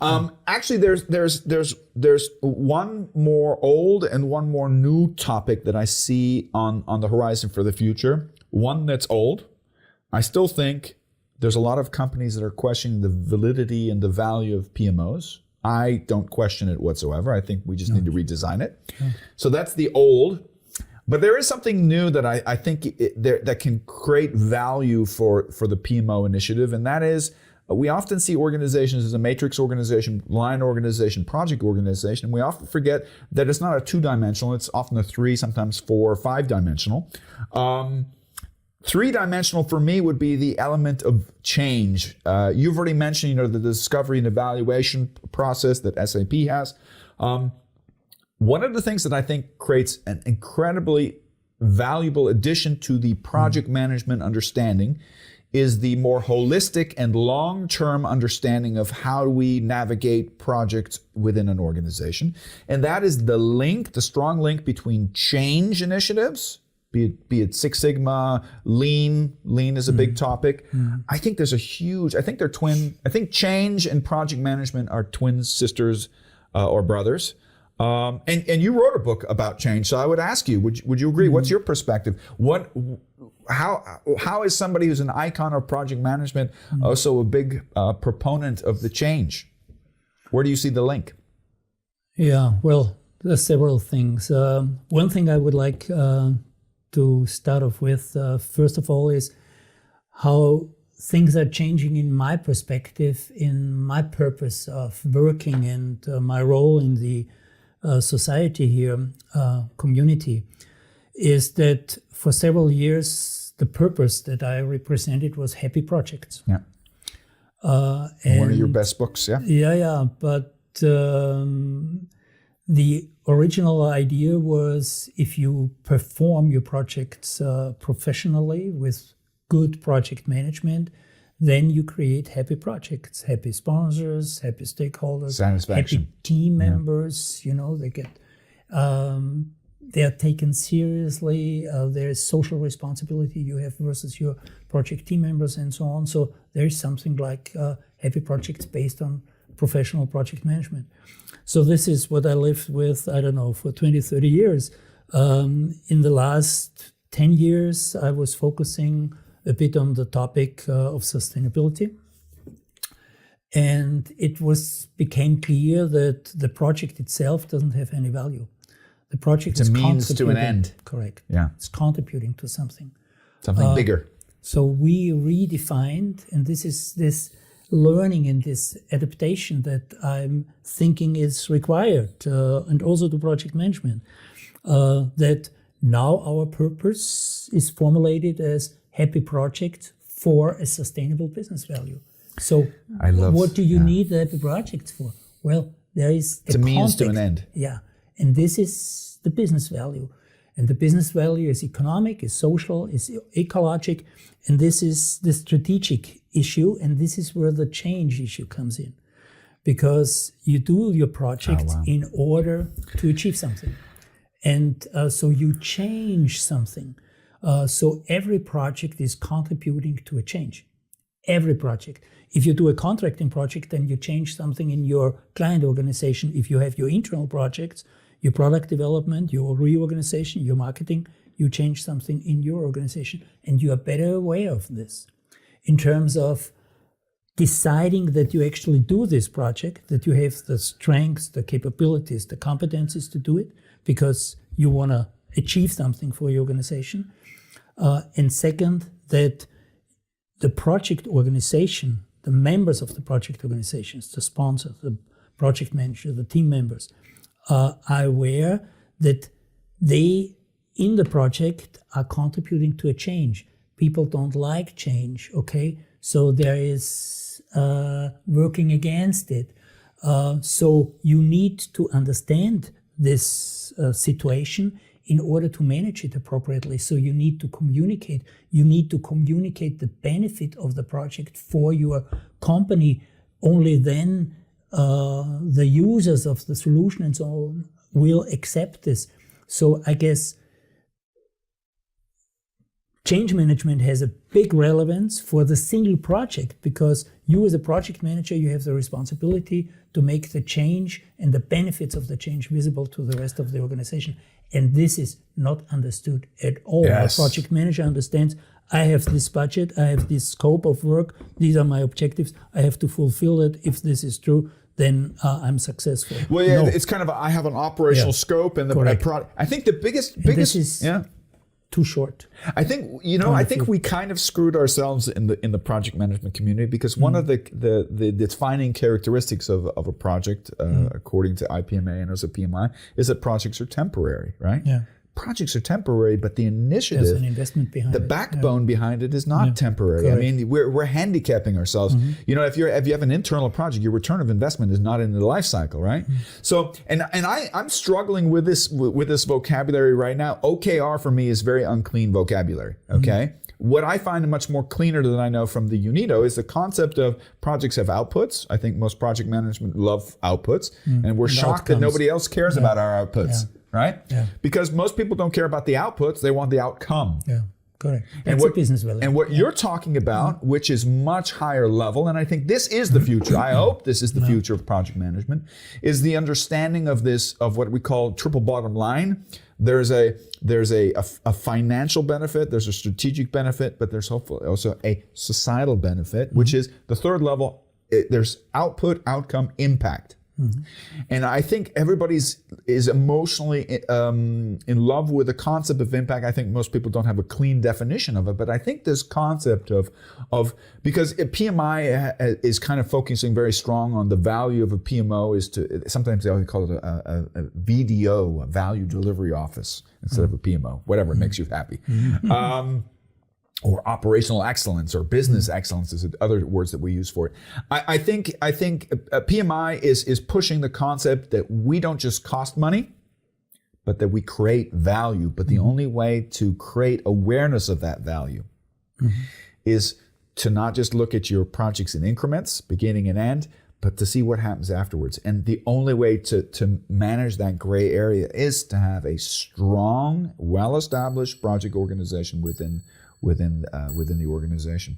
Actually, there's one more old and one more new topic that I see on the horizon for the future. One that's old. I still think there's a lot of companies that are questioning the validity and the value of PMOs. I don't question it whatsoever. I think we just need to redesign it. So that's the old. But there is something new that I think that can create value for the PMO initiative, and that is we often see organizations as a matrix organization, line organization, project organization, and we often forget that it's not a two-dimensional, it's often a three, sometimes four or five-dimensional. Three-dimensional for me would be the element of change. You've already mentioned, the discovery and evaluation process that SAP has. One of the things that I think creates an incredibly valuable addition to the project management understanding is the more holistic and long-term understanding of how we navigate projects within an organization. And that is the strong link between change initiatives, be it Six Sigma, lean is a big topic. I think there's I think they're twin. I think change and project management are twin sisters or brothers. And you wrote a book about change, so I would ask you, would you agree? What's your perspective? How is somebody who's an icon of project management also a big proponent of the change? Where do you see the link? Yeah, well, there's several things. One thing I would like to start off with, first of all, is how things are changing in my perspective, in my purpose of working and my role in the society here, community, is that for several years, the purpose that I represented was happy projects. Yeah. One of your best books, yeah? Yeah. But the original idea was if you perform your projects professionally with good project management, then you create happy projects, happy sponsors, happy stakeholders, satisfaction, happy team members. They get, they are taken seriously. There is social responsibility you have versus your project team members and so on. So there is something like happy projects based on professional project management. So this is what I lived with, for 20, 30 years. In the last 10 years, I was focusing a bit on the topic of sustainability. And it became clear that the project itself doesn't have any value. The project is a means to an end. Correct. Yeah. It's contributing to something. Something bigger. So we redefined, and this is this learning and this adaptation that I'm thinking is required, and also to project management, that now our purpose is formulated as happy project for a sustainable business value. So what do you need the happy projects for? Well, there is it's a means to an end. Yeah. And this is the business value. And the business value is economic, is social, is ecologic. And this is the strategic issue. And this is where the change issue comes in. Because you do your project in order to achieve something. And so you change something. So every project is contributing to a change. Every project. If you do a contracting project, then you change something in your client organization. If you have your internal projects, your product development, your reorganization, your marketing, you change something in your organization. And you are better aware of this in terms of deciding that you actually do this project, that you have the strengths, the capabilities, the competencies to do it because you want to achieve something for your organization. And second, that the project organization, the members of the project organizations, the sponsor, the project manager, the team members, are aware that they, in the project, are contributing to a change. People don't like change, okay? So there is working against it. So you need to understand this situation in order to manage it appropriately. So you need to communicate. You need to communicate the benefit of the project for your company. Only then the users of the solution and so on will accept this. So I guess change management has a big relevance for the single project, because you as a project manager, you have the responsibility to make the change and the benefits of the change visible to the rest of the organization. And this is not understood at all. Yes. A project manager understands, I have this budget, I have this scope of work, these are my objectives, I have to fulfill it. If this is true, then I'm successful. Well, yeah, No. it's kind of I have an operational scope and the Correct. I think the biggest this is yeah. too short. I think I think we kind of screwed ourselves in the project management community, because one of the defining characteristics of a project, according to IPMA and also PMI, is that projects are temporary, right? Yeah. Projects are temporary, but the There's initiative, an investment behind the it. backbone behind it is not temporary. Correct. I mean, we're handicapping ourselves. If you have an internal project, your return of investment is not in the life cycle, right? So, and I'm struggling with this vocabulary right now. OKR for me is very unclean vocabulary. Okay. What I find much more cleaner than I know from the UNIDO is the concept of projects have outputs. I think most project management love outputs, and we're shocked that nobody else cares about our outputs. Right? Yeah. Because most people don't care about the outputs, they want the outcome. Yeah, correct. That's a business value. And what you're talking about, which is much higher level, and I think this is the future, I hope this is the future of project management, is the understanding of this, of what we call triple bottom line. There's a financial benefit, there's a strategic benefit, but there's hopefully also a societal benefit, which is the third level. There's output, outcome, impact. And I think everybody's is emotionally in love with the concept of impact. I think most people don't have a clean definition of it, but I think this concept of because PMI is kind of focusing very strong on the value of a PMO is to, sometimes they call it a VDO, a value delivery office, instead of a PMO, whatever makes you happy. Or operational excellence or business excellence is other words that we use for it. I think PMI is pushing the concept that we don't just cost money, but that we create value. But the only way to create awareness of that value is to not just look at your projects in increments, beginning and end, but to see what happens afterwards. And the only way to manage that gray area is to have a strong, well-established project organization within the organization.